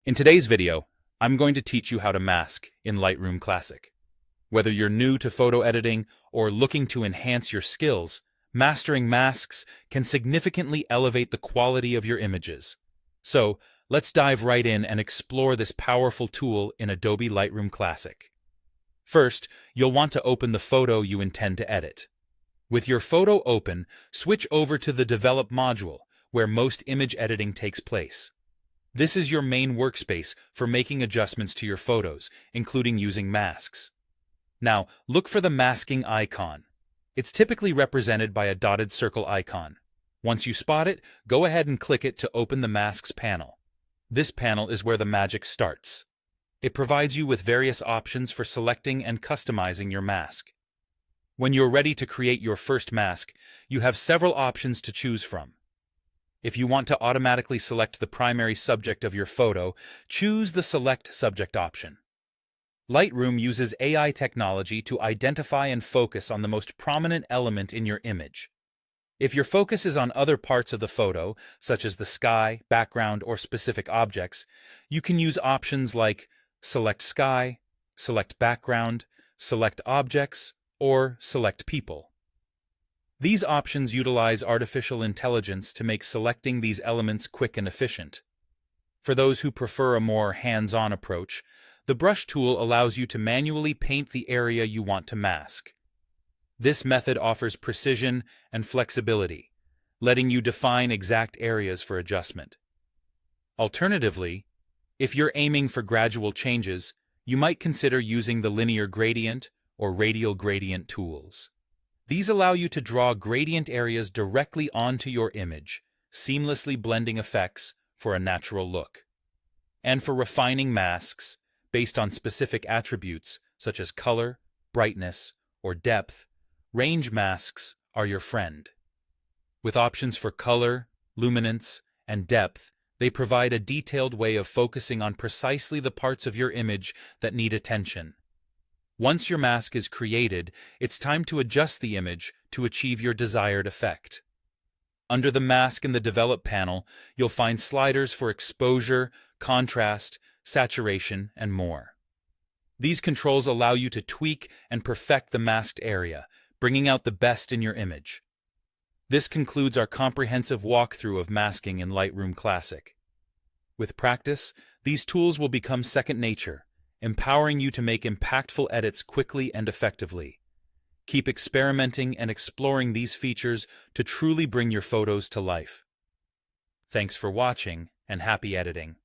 In today's video, I'm going to teach you how to mask in Lightroom Classic. Whether you're new to photo editing or looking to enhance your skills, mastering masks can significantly elevate the quality of your images. So, let's dive right in and explore this powerful tool in Adobe Lightroom Classic. First, you'll want to open the photo you intend to edit. With your photo open, switch over to the Develop module, where most image editing takes place. This is your main workspace for making adjustments to your photos, including using masks. Now, look for the masking icon. It's typically represented by a dotted circle icon. Once you spot it, go ahead and click it to open the Masks panel. This panel is where the magic starts. It provides you with various options for selecting and customizing your mask. When you're ready to create your first mask, you have several options to choose from. If you want to automatically select the primary subject of your photo, choose the Select Subject option. Lightroom uses AI technology to identify and focus on the most prominent element in your image. If your focus is on other parts of the photo, such as the sky, background, or specific objects, you can use options like Select Sky, Select Background, Select Objects, or Select People. These options utilize artificial intelligence to make selecting these elements quick and efficient. For those who prefer a more hands-on approach, the brush tool allows you to manually paint the area you want to mask. This method offers precision and flexibility, letting you define exact areas for adjustment. Alternatively, if you're aiming for gradual changes, you might consider using the linear gradient or radial gradient tools. These allow you to draw gradient areas directly onto your image, seamlessly blending effects for a natural look. And for refining masks, based on specific attributes such as color, brightness, or depth, range masks are your friend. With options for color, luminance, and depth, they provide a detailed way of focusing on precisely the parts of your image that need attention. Once your mask is created, it's time to adjust the image to achieve your desired effect. Under the Mask in the Develop panel, you'll find sliders for exposure, contrast, saturation, and more. These controls allow you to tweak and perfect the masked area, bringing out the best in your image. This concludes our comprehensive walkthrough of masking in Lightroom Classic. With practice, these tools will become second nature, empowering you to make impactful edits quickly and effectively. Keep experimenting and exploring these features to truly bring your photos to life. Thanks for watching, and happy editing.